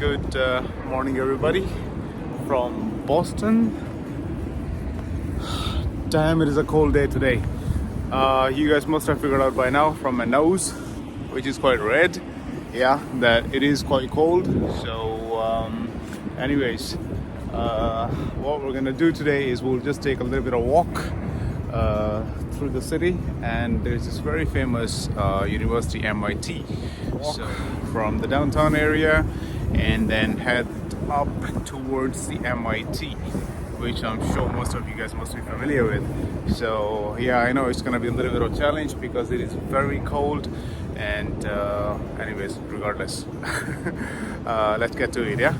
Good morning, everybody, from Boston. Damn, it is a cold day today. You guys must have figured out by now from my nose, which is quite red, yeah, that it is quite cold. So, anyways, what we're gonna do today is we'll just take a little bit of walk through the city, and there's this very famous university, MIT. So from the downtown area, and then head up towards the MIT, which I'm sure most of you guys must be familiar with. So yeah, I know it's gonna be a little bit of a challenge because it is very cold. And anyways, regardless, let's get to it. Yeah.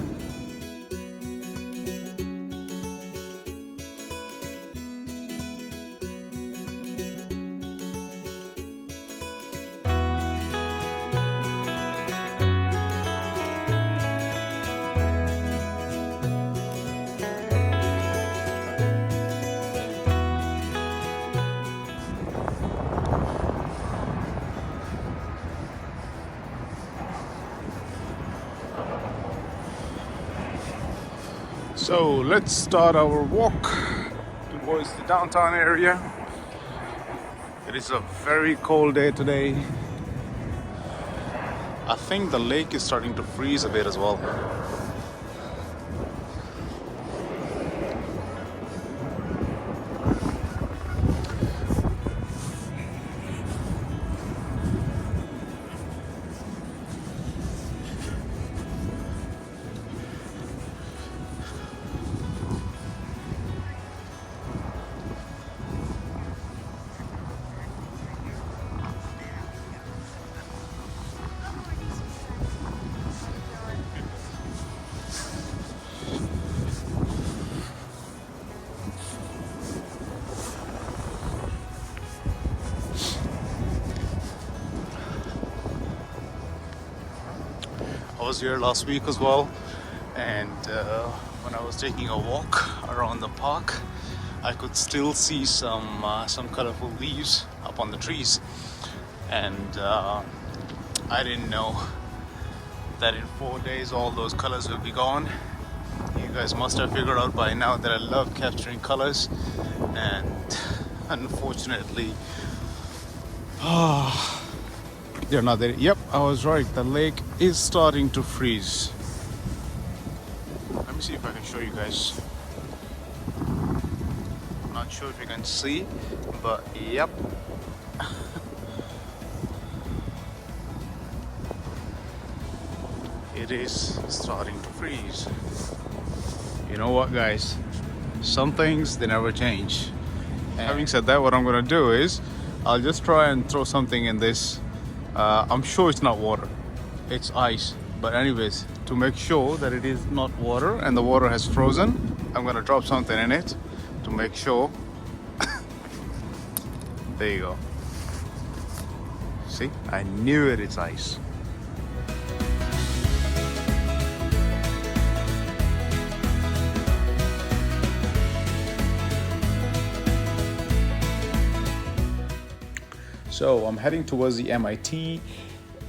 So let's start our walk towards the downtown area. It is a very cold day today. I think the lake is starting to freeze a bit as well. I was here last week as well, and when I was taking a walk around the park, I could still see some colorful leaves up on the trees, and I didn't know that in 4 days all those colors will be gone. You guys must have figured out by now that I love capturing colors, and unfortunately, they're not there. Yep, I was right. The lake is starting to freeze. Let me see if I can show you guys. Not sure if you can see, but yep. It is starting to freeze. You know what, guys? Some things, they never change. And having said that, what I'm gonna do is I'll just try and throw something in this. I'm sure it's not water, it's ice. But anyways, to make sure that it is not water and the water has frozen, I'm gonna drop something in it to make sure. There you go. See, I knew it, it's ice. So I'm heading towards the MIT,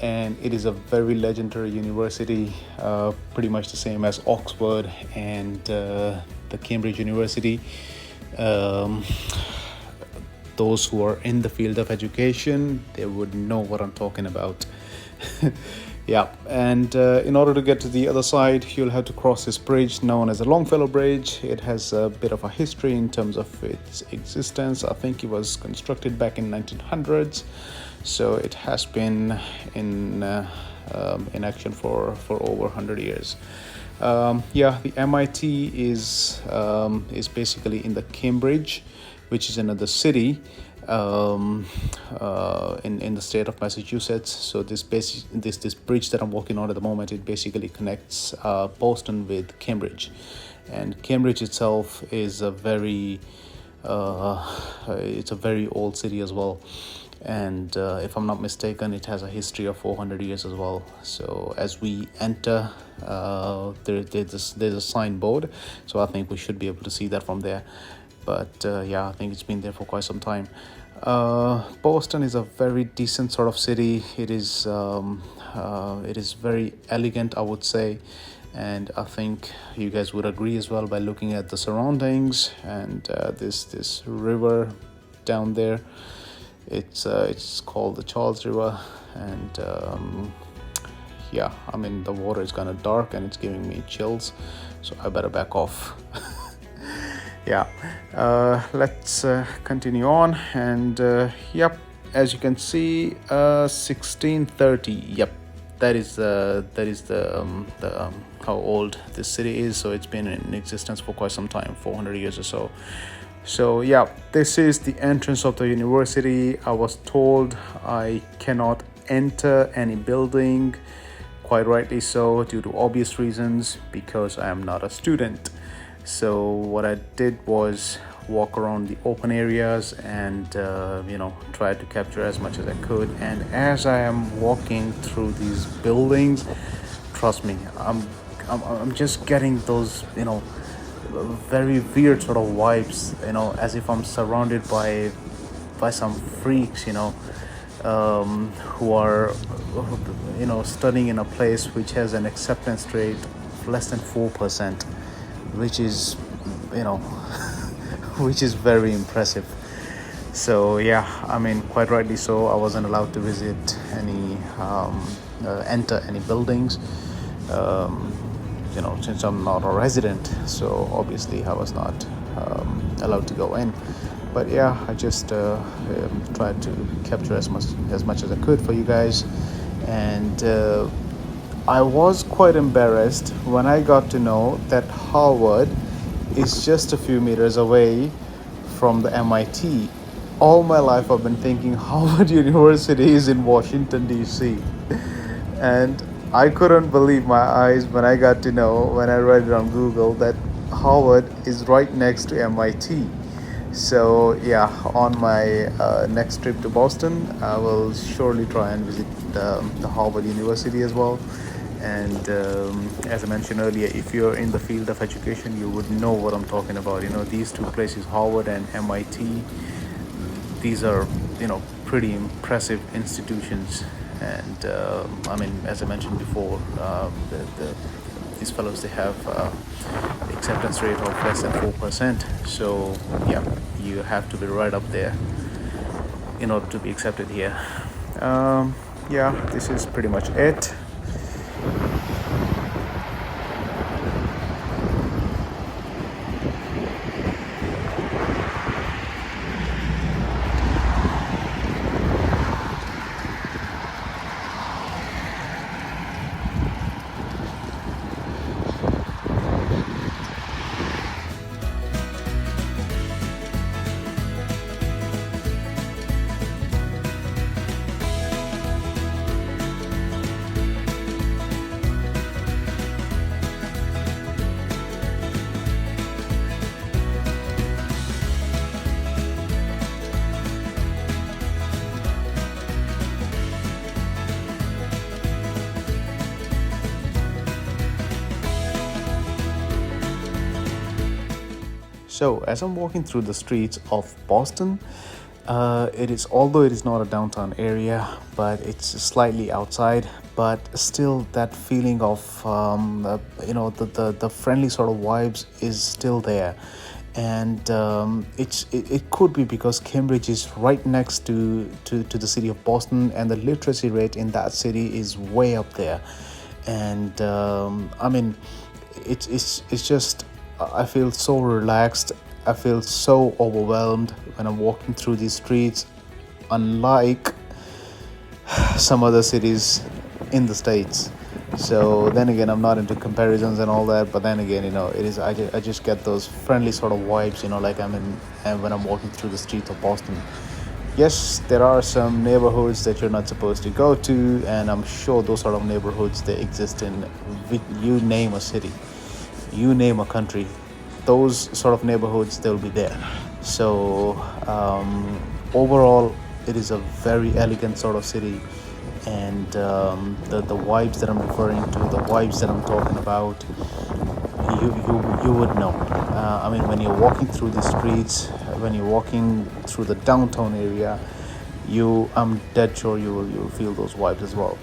and it is a very legendary university, pretty much the same as Oxford and the Cambridge University. Those who are in the field of education, they would know what I'm talking about. Yeah, and in order to get to the other side, you'll have to cross this bridge known as the Longfellow Bridge. It has a bit of a history in terms of its existence. I think it was constructed back in 1900s, so it has been in action for over 100 years. Yeah, the MIT is basically in the Cambridge, which is another city in the state of Massachusetts. So this bridge that I'm walking on at the moment, it basically connects Boston with Cambridge, and Cambridge itself is it's a very old city as well. And if I'm not mistaken, it has a history of 400 years as well. So as we enter, there's a signboard, so I think we should be able to see that from there. But yeah, I think it's been there for quite some time. Boston is a very decent sort of city. It is very elegant, I would say. and I think you guys would agree as well by looking at the surroundings and this river down there. It's called the Charles River, and yeah, I mean the water is kind of dark and it's giving me chills, so I better back off. Yeah, let's continue on, and yep, as you can see, 1630. Yep, that is the how old this city is. So it's been in existence for quite some time, 400 years or so. So yeah, this is the entrance of the university. I was told I cannot enter any building, quite rightly so, due to obvious reasons, because I am not a student. So what I did was walk around the open areas and try to capture as much as I could. And as I am walking through these buildings, trust me, I'm just getting those very weird sort of vibes, as if I'm surrounded by some freaks, who are studying in a place which has an acceptance rate of less than 4%, which is which is very impressive. So yeah, I mean, quite rightly so, I wasn't allowed to visit any enter any buildings, since I'm not a resident, so obviously I was not allowed to go in. But yeah, I just tried to capture as much as I could for you guys. And I was quite embarrassed when I got to know that Harvard is just a few meters away from the MIT. All my life I've been thinking Harvard University is in Washington, D.C. And I couldn't believe my eyes when I got to know, when I read it on Google, that Harvard is right next to MIT. So yeah, on my next trip to Boston, I will surely try and visit the Harvard University as well. And as I mentioned earlier, if you're in the field of education, you would know what I'm talking about. These two places, Harvard and MIT, these are pretty impressive institutions. And I mean, as I mentioned before, these fellows, they have acceptance rate of less than 4%. So yeah, you have to be right up there in order to be accepted here. Yeah, this is pretty much it. So as I'm walking through the streets of Boston, although it is not a downtown area, but it's slightly outside, but still that feeling of the friendly sort of vibes is still there. And it could be because Cambridge is right next to the city of Boston, and the literacy rate in that city is way up there. And I mean, it's just, I feel so relaxed. I feel so overwhelmed when I'm walking through these streets, unlike some other cities in the States. So then again, I'm not into comparisons and all that, but then again, it is, I just get those friendly sort of vibes, like and when I'm walking through the streets of Boston. Yes, there are some neighborhoods that you're not supposed to go to, and I'm sure those sort of neighborhoods, they exist in, you name a city, you name a country, those sort of neighborhoods, they'll be there. So overall, it is a very elegant sort of city. And the vibes that I'm referring to, the vibes that I'm talking about, you would know. I mean, when you're walking through the streets, when you're walking through the downtown area, I'm dead sure you'll feel those vibes as well.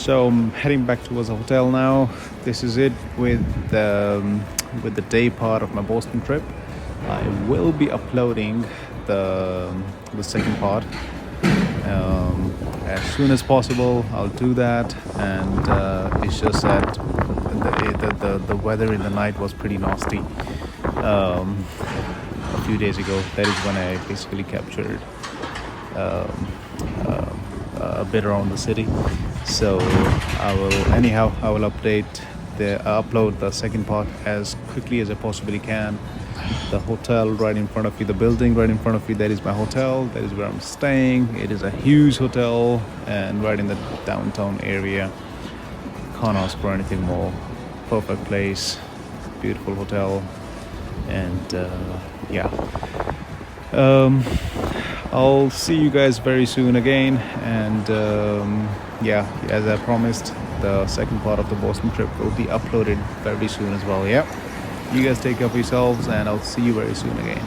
So I'm heading back towards the hotel now. This is it with the day part of my Boston trip. I will be uploading the second part as soon as possible. I'll do that, and it's just that the weather in the night was pretty nasty. A few days ago, that is when I basically captured a bit around the city. So I will upload the second part as quickly as I possibly can. The hotel right in front of you, the building right in front of you, that is my hotel. That is where I'm staying. It is a huge hotel and right in the downtown area. Can't ask for anything more. Perfect place, beautiful hotel, and yeah. I'll see you guys very soon again, and yeah, as I promised, the second part of the Boston trip will be uploaded very soon as well. Yeah, you guys take care of yourselves, and I'll see you very soon again.